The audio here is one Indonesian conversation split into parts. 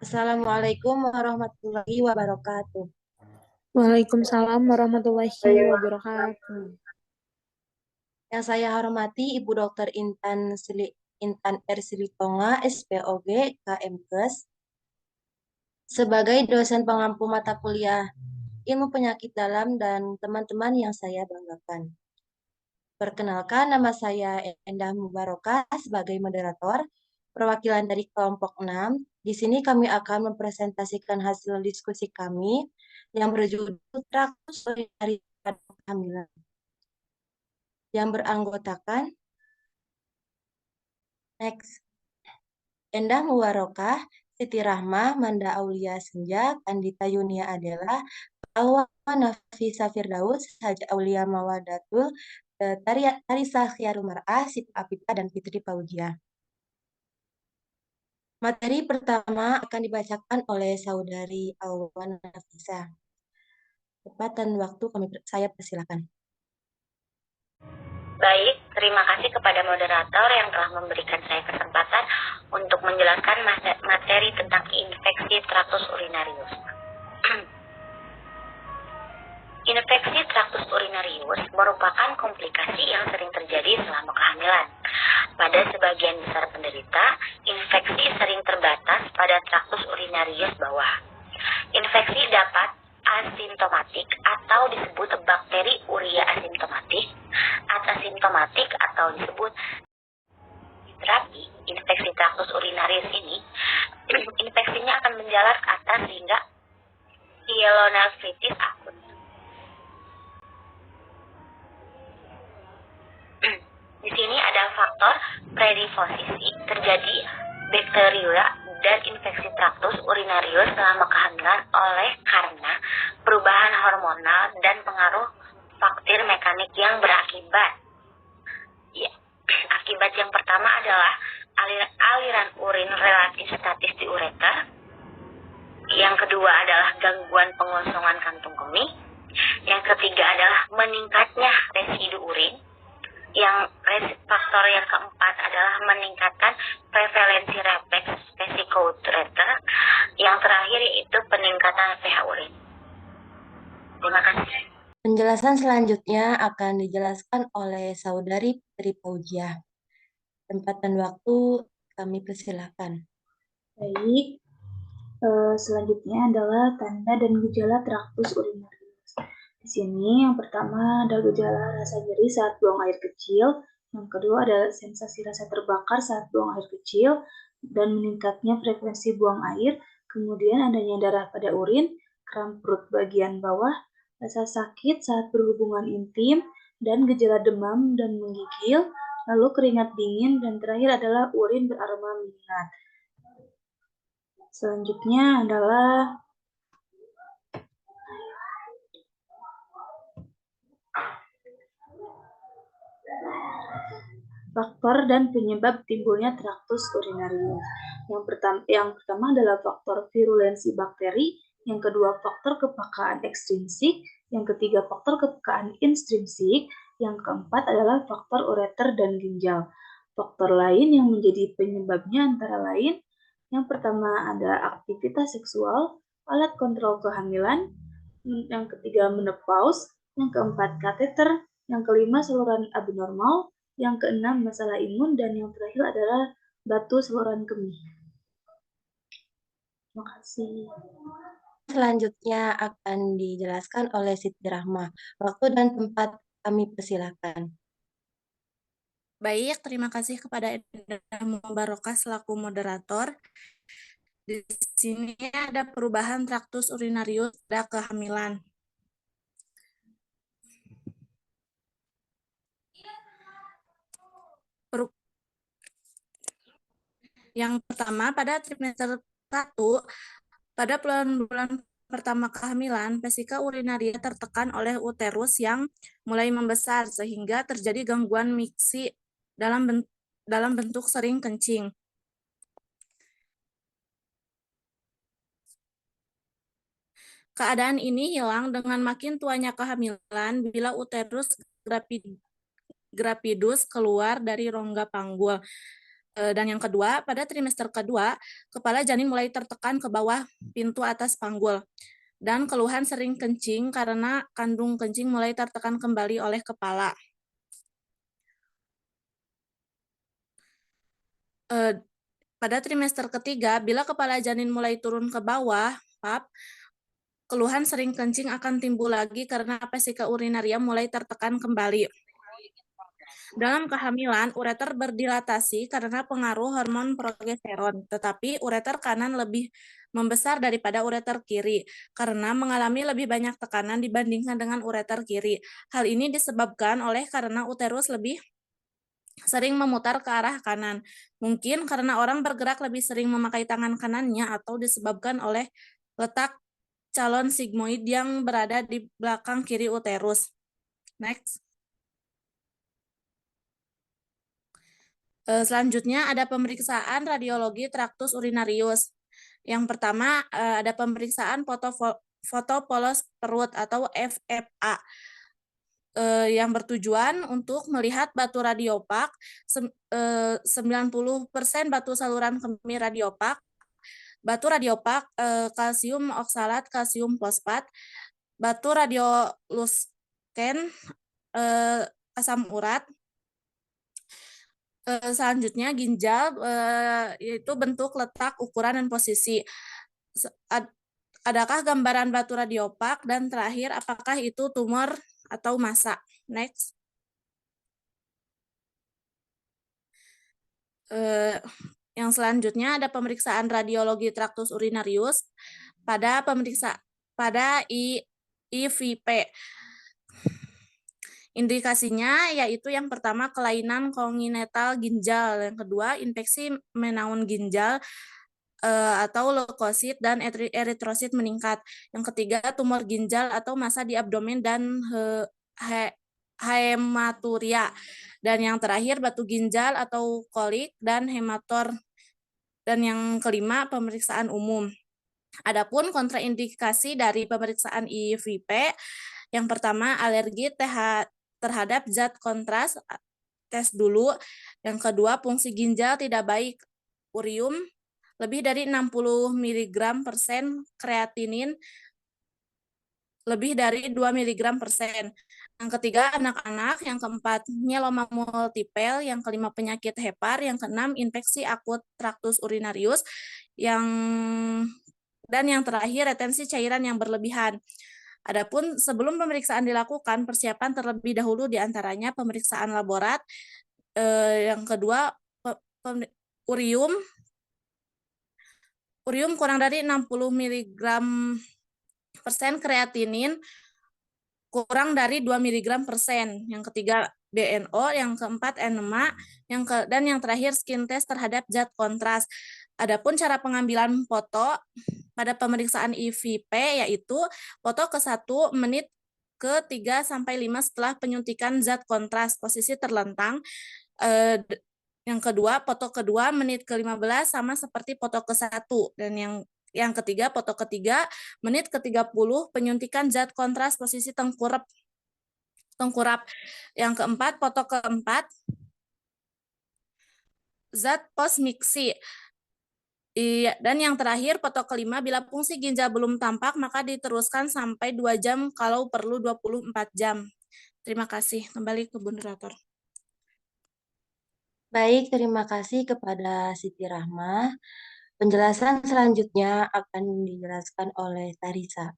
Assalamualaikum warahmatullahi wabarakatuh. Waalaikumsalam warahmatullahi wabarakatuh. Yang saya hormati Ibu Dr. Intan R. Silitonga, SPOG, KMKes, sebagai dosen pengampu mata kuliah Ilmu Penyakit Dalam dan teman-teman yang saya banggakan. Perkenalkan, nama saya Endah Mubarokah sebagai moderator perwakilan dari kelompok 6. Di sini kami akan mempresentasikan hasil diskusi kami yang berjudul Traktus Solidaritas pada Kehamilan, yang beranggotakan Endah Mubarokah, Siti Rahmah, Manda Aulia Senja, Kandita Yunia Adela, Alwa Nafisa Firdaus, Haja Aulia Mawadatul, Tarisa Khiarumar'ah, Siti Apita, dan Fitri Fauzia. Materi pertama akan dibacakan oleh Saudari Alwan Nafisa. Tepat dan waktu saya persilakan. Baik, terima kasih kepada moderator yang telah memberikan saya kesempatan untuk menjelaskan materi tentang infeksi traktus urinarius. Infeksi traktus urinarius merupakan komplikasi yang sering terjadi selama kehamilan. Pada sebagian besar penderita, infeksi sering terbatas pada traktus urinarius bawah. Infeksi dapat asimptomatik atau disebut bakteri urea asimptomatik, asimptomatik atau disebut terapi. Infeksi traktus urinarius ini, infeksinya akan menjalar ke atas hingga pielonefritis akut. Di sini ada faktor predisposisi terjadi bakteria dan infeksi traktus urinarius selama kehamilan oleh karena perubahan hormonal dan pengaruh faktor mekanik yang berakibat. Ya, akibat yang pertama adalah aliran urin relatif statis di ureter. Yang kedua adalah gangguan pengosongan kantung kemih. Yang ketiga adalah meningkatnya residu urin. Yang faktor yang keempat adalah meningkatkan prevalensi refleks vesicoureter. Yang terakhir yaitu peningkatan pH urin. Terima kasih. Penjelasan selanjutnya akan dijelaskan oleh Saudari Fitri Fauzia. Tempat dan waktu kami persilakan. Baik, selanjutnya adalah tanda dan gejala traktus urinarius. Di sini yang pertama ada gejala rasa nyeri saat buang air kecil, yang kedua ada sensasi rasa terbakar saat buang air kecil dan meningkatnya frekuensi buang air, kemudian adanya darah pada urin, kram perut bagian bawah, rasa sakit saat berhubungan intim, dan gejala demam dan menggigil, lalu keringat dingin, dan terakhir adalah urin beraroma minyak. Selanjutnya adalah faktor dan penyebab timbulnya traktus urinarius. Yang pertama adalah faktor virulensi bakteri, yang kedua faktor kepekaan ekstrinsik, yang ketiga faktor kepekaan intrinsik, yang keempat adalah faktor ureter dan ginjal. Faktor lain yang menjadi penyebabnya antara lain, yang pertama ada aktivitas seksual, alat kontrol kehamilan, yang ketiga menopause, yang keempat kateter, yang kelima saluran abnormal, yang keenam masalah imun, dan yang terakhir adalah batu saluran kemih. Terima kasih. Selanjutnya akan dijelaskan oleh Siti Rahmah. Waktu dan tempat kami persilakan. Baik, terima kasih kepada Endah Mubarokah selaku moderator. Di sini ada perubahan traktus urinarius pada kehamilan. Yang pertama, pada trimester 1, pada bulan pertama kehamilan, vesika urinaria tertekan oleh uterus yang mulai membesar, sehingga terjadi gangguan miksi dalam bentuk sering kencing. Keadaan ini hilang dengan makin tuanya kehamilan bila uterus gravidus keluar dari rongga panggul. Dan yang kedua, pada trimester kedua, kepala janin mulai tertekan ke bawah pintu atas panggul. Dan keluhan sering kencing karena kandung kencing mulai tertekan kembali oleh kepala. Pada trimester ketiga, bila kepala janin mulai turun ke bawah, PAP, keluhan sering kencing akan timbul lagi karena vesika urinaria mulai tertekan kembali. Dalam kehamilan, ureter berdilatasi karena pengaruh hormon progesteron, tetapi ureter kanan lebih membesar daripada ureter kiri karena mengalami lebih banyak tekanan dibandingkan dengan ureter kiri. Hal ini disebabkan oleh karena uterus lebih sering memutar ke arah kanan. Mungkin karena orang bergerak lebih sering memakai tangan kanannya atau disebabkan oleh letak calon sigmoid yang berada di belakang kiri uterus. Next. Selanjutnya ada pemeriksaan radiologi traktus urinarius. Yang pertama ada pemeriksaan foto polos perut atau FFA. Yang bertujuan untuk melihat batu radiopak, 90% batu saluran kemih radiopak, batu radiopak, kalsium oksalat, kalsium fosfat, batu radiolusken, asam urat. Selanjutnya ginjal, yaitu bentuk, letak, ukuran, dan posisi. Adakah gambaran batu radiopak? Dan terakhir, apakah itu tumor atau massa? Next. Yang selanjutnya ada pemeriksaan radiologi traktus urinarius pada IVP. Indikasinya yaitu yang pertama kelainan kongenital ginjal, yang kedua infeksi menaun ginjal atau leukosit dan eritrosit meningkat, yang ketiga tumor ginjal atau massa di abdomen dan hematuria, dan yang terakhir batu ginjal atau kolik dan hemator, dan yang kelima pemeriksaan umum. Adapun kontraindikasi dari pemeriksaan IVP, yang pertama alergi terhadap zat kontras, tes dulu. Yang kedua fungsi ginjal tidak baik, urium lebih dari 60 mg/% kreatinin lebih dari 2 mg/%. Yang ketiga anak-anak, yang keempat myeloma multipel, yang kelima penyakit hepar, yang keenam infeksi akut traktus urinarius, dan yang terakhir retensi cairan yang berlebihan. Adapun sebelum pemeriksaan dilakukan, persiapan terlebih dahulu diantaranya pemeriksaan laborat, yang kedua urium kurang dari 60 mg/% kreatinin kurang dari 2 mg/%. Yang ketiga BNO, yang keempat enema, dan yang terakhir skin test terhadap zat kontras. Adapun cara pengambilan foto pada pemeriksaan IVP yaitu foto ke-1 menit ke-3 sampai 5 setelah penyuntikan zat kontras, posisi terlentang. Yang kedua, foto kedua menit ke-15 sama seperti foto ke-1, dan yang ketiga, foto ketiga menit ke-30 penyuntikan zat kontras, posisi tengkurap. Yang keempat, foto keempat zat postmixi. Iya, dan yang terakhir foto kelima, bila fungsi ginjal belum tampak maka diteruskan sampai 2 jam, kalau perlu 24 jam. Terima kasih. Kembali ke moderator. Baik, terima kasih kepada Siti Rahma. Penjelasan selanjutnya akan dijelaskan oleh Tarisa.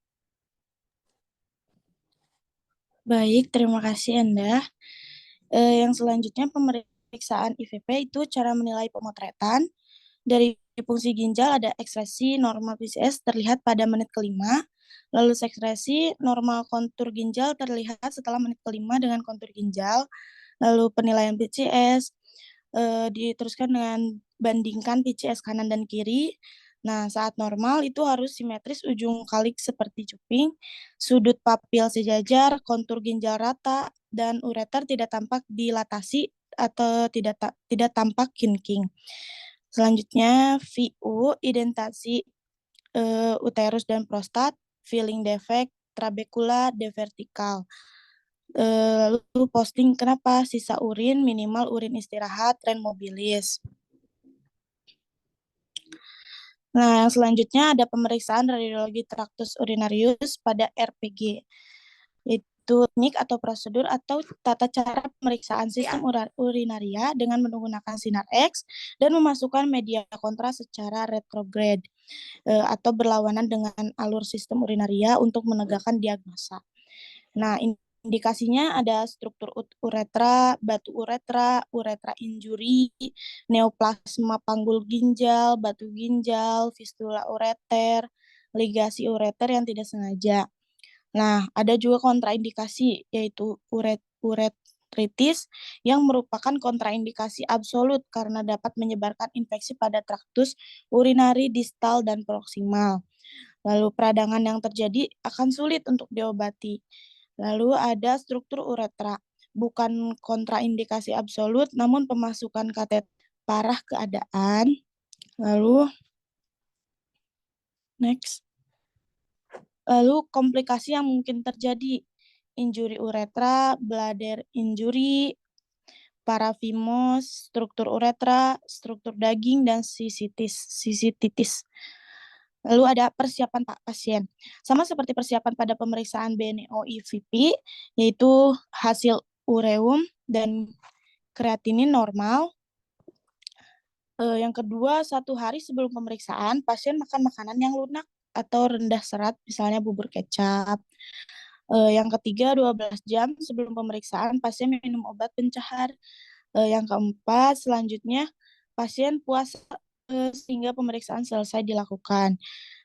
Baik, terima kasih Enda. Yang selanjutnya pemeriksaan IVP itu cara menilai pemotretan. Dari fungsi ginjal ada ekspresi normal PCS terlihat pada menit kelima, lalu sekresi normal kontur ginjal terlihat setelah menit kelima dengan kontur ginjal, lalu penilaian PCS diteruskan dengan bandingkan PCS kanan dan kiri. Nah, saat normal itu harus simetris ujung kalik seperti cuping, sudut papil sejajar, kontur ginjal rata, dan ureter tidak tampak dilatasi atau tidak tampak kinking. Selanjutnya, VU, identasi uterus dan prostat, filling defect, trabekula, devertikal. Lalu posting kenapa sisa urin, minimal urin istirahat, tren mobilis. Nah, yang selanjutnya ada pemeriksaan radiologi traktus urinarius pada RPG, yaitu teknik atau prosedur atau tata cara pemeriksaan sistem urinaria dengan menggunakan sinar X dan memasukkan media kontras secara retrograde atau berlawanan dengan alur sistem urinaria untuk menegakkan diagnosa. Nah, indikasinya ada struktur uretra, batu uretra, uretra injury, neoplasma panggul ginjal, batu ginjal, fistula ureter, ligasi ureter yang tidak sengaja. Nah, ada juga kontraindikasi yaitu uretritis yang merupakan kontraindikasi absolut karena dapat menyebarkan infeksi pada traktus urinari distal dan proksimal. Lalu peradangan yang terjadi akan sulit untuk diobati. Lalu ada struktur uretra, bukan kontraindikasi absolut, namun pemasukan kateter parah keadaan. Lalu next. Lalu komplikasi yang mungkin terjadi, injuri uretra, bladder injury, parafimos, struktur uretra, struktur daging, dan sisititis. Lalu ada persiapan pasien. Sama seperti persiapan pada pemeriksaan BNO-IVP, yaitu hasil ureum dan kreatinin normal. Yang kedua, 1 hari sebelum pemeriksaan, pasien makan makanan yang lunak atau rendah serat, misalnya bubur kecap. Yang ketiga, 12 jam sebelum pemeriksaan, pasien minum obat pencahar. Yang keempat, selanjutnya, pasien puasa sehingga pemeriksaan selesai dilakukan.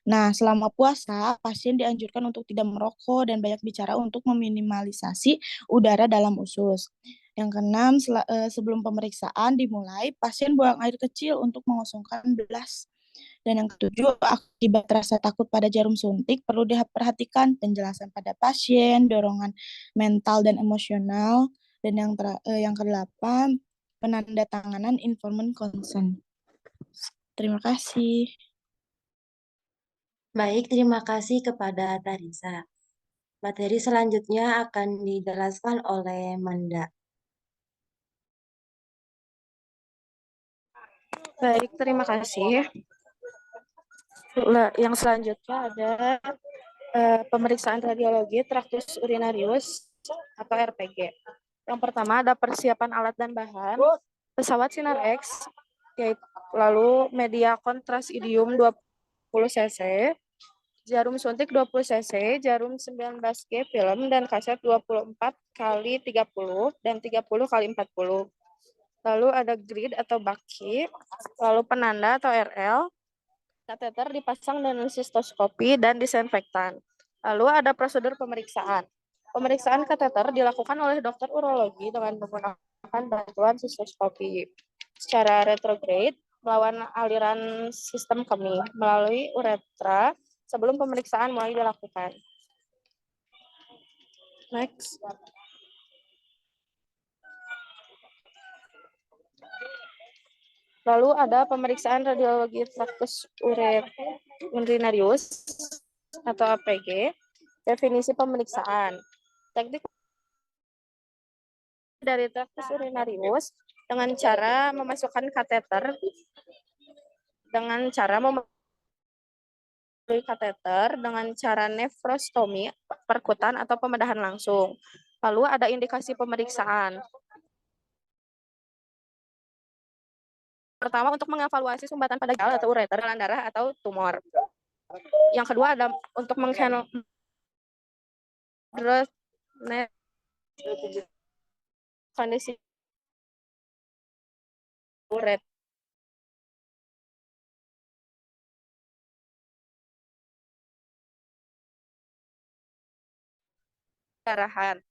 Nah, selama puasa, pasien dianjurkan untuk tidak merokok dan banyak bicara untuk meminimalisasi udara dalam usus. Yang keenam, sebelum pemeriksaan dimulai, pasien buang air kecil untuk mengosongkan belas. Dan yang ketujuh, akibat rasa takut pada jarum suntik, perlu diperhatikan penjelasan pada pasien, dorongan mental dan emosional, dan yang kedelapan, penandatanganan informed consent. Terima kasih. Baik, terima kasih kepada Tarisa. Materi selanjutnya akan dijelaskan oleh Manda. Baik, terima kasih. Yang selanjutnya ada pemeriksaan radiologi traktus urinarius atau RPG. Yang pertama ada persiapan alat dan bahan, pesawat sinar X, lalu media kontras idium 20 cc, jarum suntik 20 cc, jarum 19G film dan kaset 24 kali 30 dan 30 kali 40. Lalu ada grid atau baki, lalu penanda atau RL, kateter dipasang dengan sistoskopi dan disinfektan. Lalu ada prosedur pemeriksaan. Pemeriksaan kateter dilakukan oleh dokter urologi dengan menggunakan bantuan sistoskopi secara retrograde melawan aliran sistem kemih melalui uretra sebelum pemeriksaan mulai dilakukan. Next. Lalu ada pemeriksaan radiologi traktus urinarius atau APG. Definisi pemeriksaan. Teknik dari traktus urinarius dengan cara memasukkan kateter dengan cara nefrostomi, perkutan atau pembedahan langsung. Lalu ada indikasi pemeriksaan. Pertama, untuk mengevaluasi sumbatan pada ginjal atau ureter, jalan darah atau tumor. Yang kedua ada untuk kondisi uret. Darahan.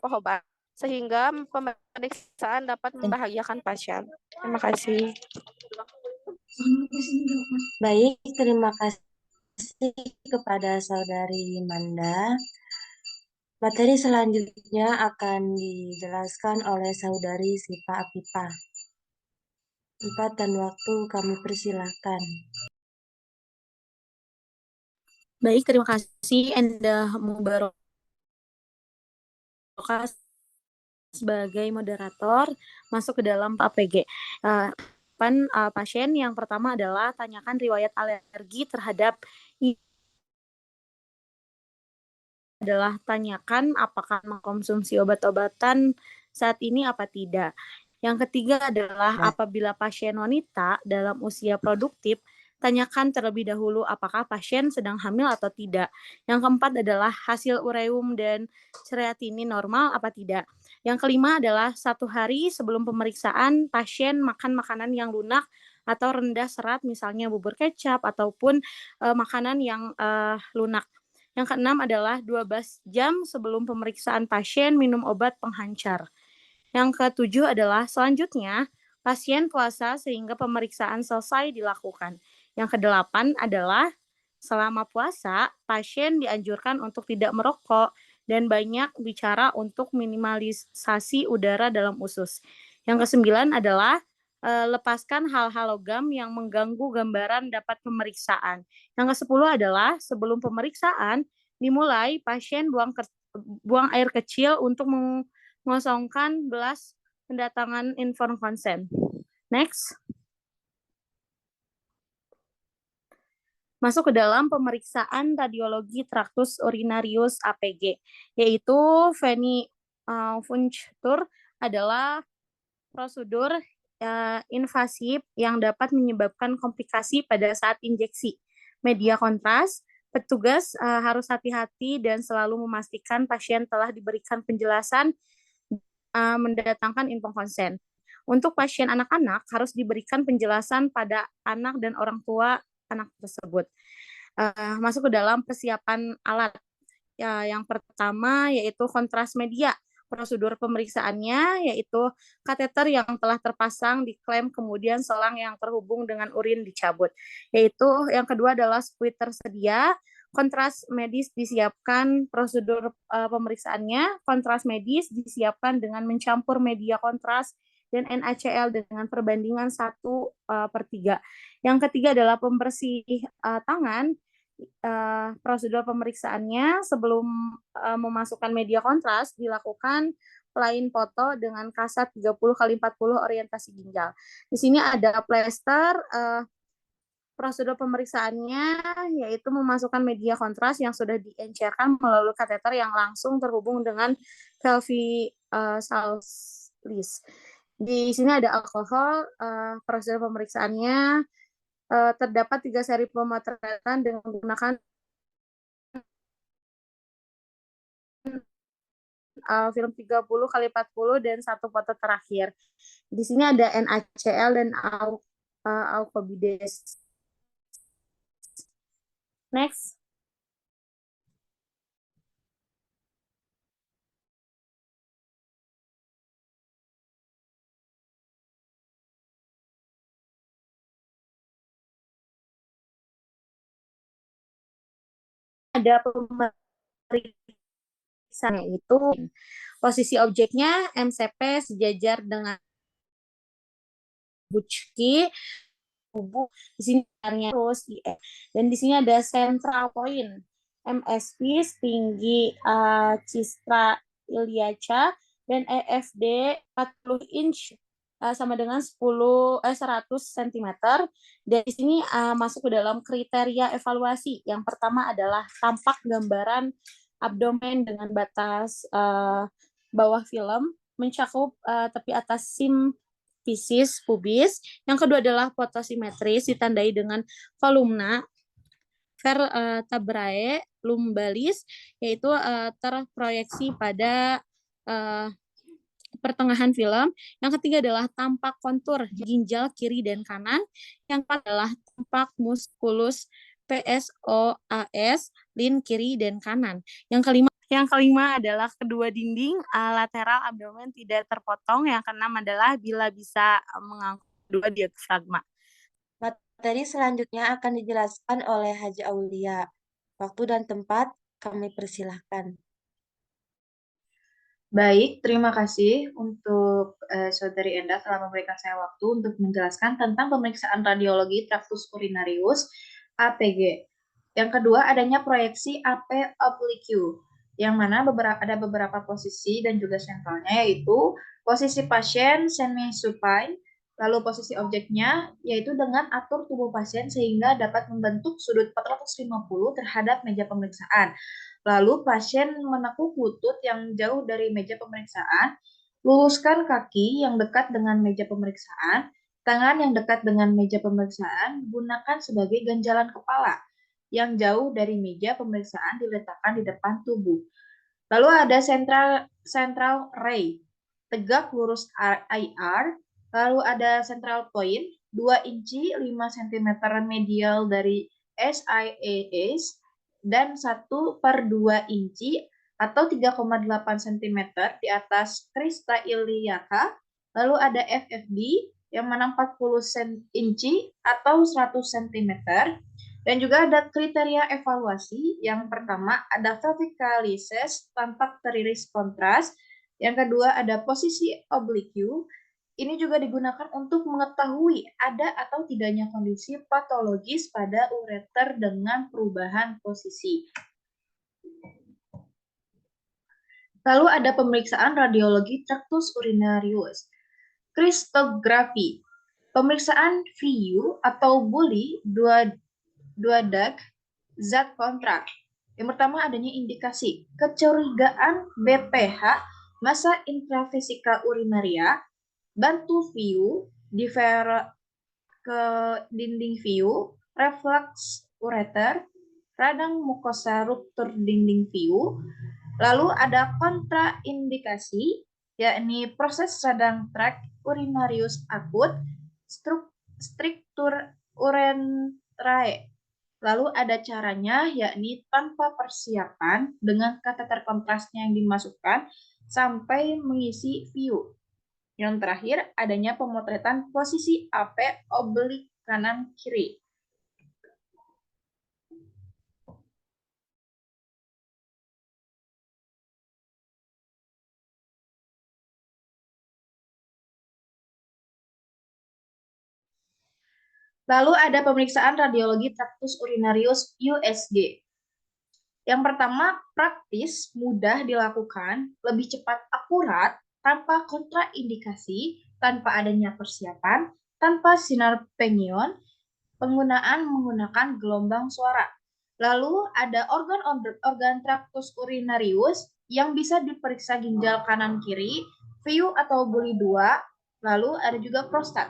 Obat sehingga pemeriksaan dapat membahagiakan pasien. Terima kasih. Baik, terima kasih kepada Saudari Manda. Materi selanjutnya akan dijelaskan oleh Saudari Sipa Apipa. Tempat dan waktu kami persilahkan. Baik, terima kasih Endah Mubarokah sebagai moderator masuk ke dalam APG. persiapan pasien. Yang pertama adalah tanyakan riwayat alergi terhadap adalah tanyakan apakah mengkonsumsi obat-obatan saat ini apa tidak. Yang ketiga adalah apabila pasien wanita dalam usia produktif, tanyakan terlebih dahulu apakah pasien sedang hamil atau tidak. Yang keempat adalah hasil ureum dan kreatinin normal apa tidak. Yang kelima adalah 1 hari sebelum pemeriksaan, pasien makan makanan yang lunak atau rendah serat, misalnya bubur kecap ataupun makanan yang lunak. Yang keenam adalah 12 jam sebelum pemeriksaan pasien minum obat penghancar. Yang ketujuh adalah selanjutnya pasien puasa sehingga pemeriksaan selesai dilakukan. Yang kedelapan adalah selama puasa pasien dianjurkan untuk tidak merokok dan banyak bicara untuk minimalisasi udara dalam usus. Yang kesembilan adalah lepaskan hal-hal logam yang mengganggu gambaran dapat pemeriksaan. Yang ke-10 adalah sebelum pemeriksaan dimulai, pasien buang air kecil untuk mengosongkan belas pendatangan informed consent. Next. Masuk ke dalam pemeriksaan radiologi traktus urinarius APG, yaitu venipunctur adalah prosedur invasif yang dapat menyebabkan komplikasi pada saat injeksi. Media kontras, petugas harus hati-hati dan selalu memastikan pasien telah diberikan penjelasan mendatangkan informed consent. Untuk pasien anak-anak harus diberikan penjelasan pada anak dan orang tua anak tersebut. Masuk ke dalam persiapan alat. Yang pertama yaitu kontras media. Prosedur pemeriksaannya yaitu kateter yang telah terpasang diklem, kemudian selang yang terhubung dengan urin dicabut. Yaitu yang kedua adalah spuit tersedia, kontras medis disiapkan. Prosedur pemeriksaannya, kontras medis disiapkan dengan mencampur media kontras dan NaCl dengan perbandingan 1/3. Yang ketiga adalah pembersih tangan. Prosedur pemeriksaannya sebelum memasukkan media kontras dilakukan plain foto dengan kasat 30x40 orientasi ginjal. Di sini ada plester. Prosedur pemeriksaannya yaitu memasukkan media kontras yang sudah diencerkan melalui kateter yang langsung terhubung dengan valvulosalis. Di sini ada alkohol. Prosedur pemeriksaannya terdapat 3 seri pemotretan dengan menggunakan film 30x40 dan 1 foto terakhir. Di sini ada NaCl dan alkobides. Next. Ada pemeriksaan itu posisi objeknya MCP sejajar dengan Buchki tubuh. Di sini terus IE. Dan di sini ada central point MSP setinggi Cistra Iliaca dan EFD 40 inch sama dengan 100 cm. Dan di sini masuk ke dalam kriteria evaluasi. Yang pertama adalah tampak gambaran abdomen dengan batas bawah film, mencakup tepi atas simfisis pubis. Yang kedua adalah fotosimetris ditandai dengan kolumna vertebrae lumbalis, yaitu terproyeksi pada pertengahan film. Yang ketiga adalah tampak kontur ginjal kiri dan kanan. Yang keempat adalah tampak muskulus PSOAS lin kiri dan kanan. Yang kelima adalah kedua dinding lateral abdomen tidak terpotong. Yang keenam adalah bila bisa mengangkut dua diafragma. Materi selanjutnya akan dijelaskan oleh Haji Aulia. Waktu dan tempat kami persilahkan. Baik, terima kasih untuk Saudari Endah telah memberikan saya waktu untuk menjelaskan tentang pemeriksaan radiologi traktus urinarius APG. Yang kedua, adanya proyeksi AP oblique, yang mana ada beberapa posisi dan juga sampelnya, yaitu posisi pasien semi-supine, Lalu posisi objeknya yaitu dengan atur tubuh pasien sehingga dapat membentuk sudut 450 terhadap meja pemeriksaan. Lalu pasien menekuk lutut yang jauh dari meja pemeriksaan, luruskan kaki yang dekat dengan meja pemeriksaan, tangan yang dekat dengan meja pemeriksaan gunakan sebagai ganjalan kepala. Yang jauh dari meja pemeriksaan diletakkan di depan tubuh. Lalu ada central ray, tegak lurus IR. Lalu ada central point, 2 inci 5 cm medial dari SIAS dan 1/2 inci atau 3,8 cm di atas crista iliaca. Lalu ada FFD yang mana 40 inci atau 100 cm. Dan juga ada kriteria evaluasi. Yang pertama ada verticalis tampak teriris kontras. Yang kedua ada posisi oblique. Ini juga digunakan untuk mengetahui ada atau tidaknya kondisi patologis pada ureter dengan perubahan posisi. Lalu ada pemeriksaan radiologi traktus urinarius. Kristografi. Pemeriksaan VU atau buli duodak zat kontrak. Yang pertama adanya indikasi kecurigaan BPH, massa intravesica urinaria, bantu VU, ke dinding VU, reflux ureter, radang mukosa ruptur dinding VU. Lalu ada kontraindikasi, yakni proses radang trakt urinarius akut, struktur uretrae. Lalu ada caranya, yakni tanpa persiapan dengan kateter kontrasnya yang dimasukkan sampai mengisi VU. Yang terakhir, adanya pemotretan posisi AP oblik kanan kiri. Lalu ada pemeriksaan radiologi traktus urinarius USG. Yang pertama, praktis, mudah dilakukan, lebih cepat akurat, tanpa kontraindikasi, tanpa adanya persiapan, tanpa sinar pengion, penggunaan menggunakan gelombang suara. Lalu ada organ traktus urinarius yang bisa diperiksa ginjal kanan kiri, VU atau buli 2, lalu ada juga prostat.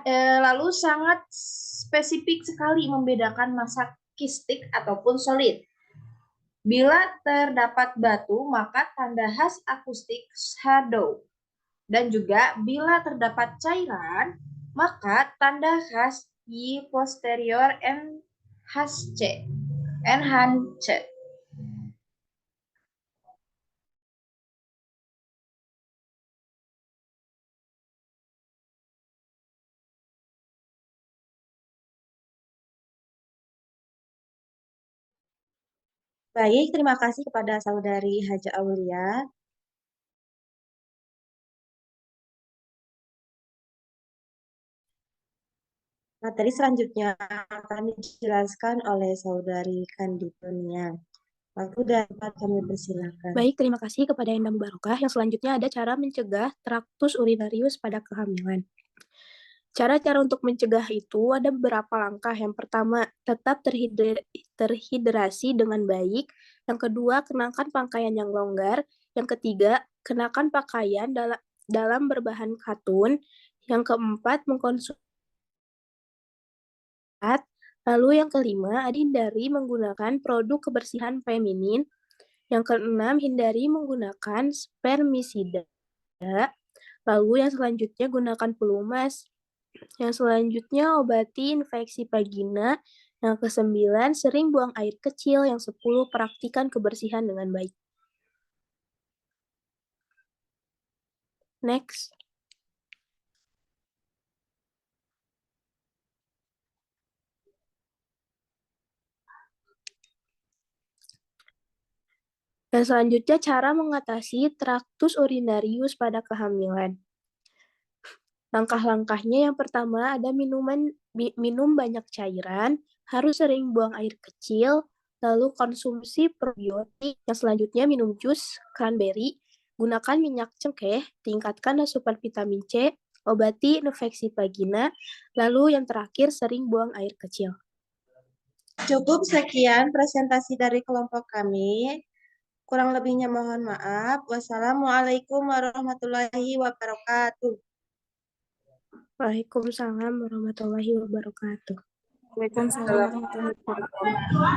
Lalu sangat spesifik sekali membedakan massa kistik ataupun solid. Bila terdapat batu, maka tanda khas akustik shadow. Dan juga bila terdapat cairan, maka tanda khas Y posterior NHC. Baik, terima kasih kepada Saudari Haja Aulia. Materi selanjutnya akan dijelaskan oleh Saudari Kanditonia. Waktu dan tempat kami persilakan. Baik, terima kasih kepada Endah Mubarokah. Yang selanjutnya ada cara mencegah traktus urinarius pada kehamilan. Cara-cara untuk mencegah itu ada beberapa langkah. Yang pertama, tetap terhidrasi dengan baik. Yang kedua, kenakan pakaian yang longgar. Yang ketiga, kenakan pakaian dalam berbahan katun. Yang keempat, mengkonsumsi. Lalu yang kelima, hindari menggunakan produk kebersihan feminin. Yang keenam, hindari menggunakan spermisida. Lalu yang selanjutnya, gunakan pelumas. Yang selanjutnya, obati infeksi vagina. Yang ke-9, sering buang air kecil. Yang 10, praktikan kebersihan dengan baik. Next. Dan selanjutnya, cara mengatasi traktus urinarius pada kehamilan. Langkah-langkahnya yang pertama ada minum banyak cairan, harus sering buang air kecil, lalu konsumsi probiotik. Yang selanjutnya minum jus cranberry, gunakan minyak cengkeh, tingkatkan asupan vitamin C, obati infeksi vagina, lalu yang terakhir sering buang air kecil. Cukup sekian presentasi dari kelompok kami. Kurang lebihnya mohon maaf. Wassalamualaikum warahmatullahi wabarakatuh. Waalaikumsalam warahmatullahi wabarakatuh. Waalaikumsalam warahmatullahi wabarakatuh.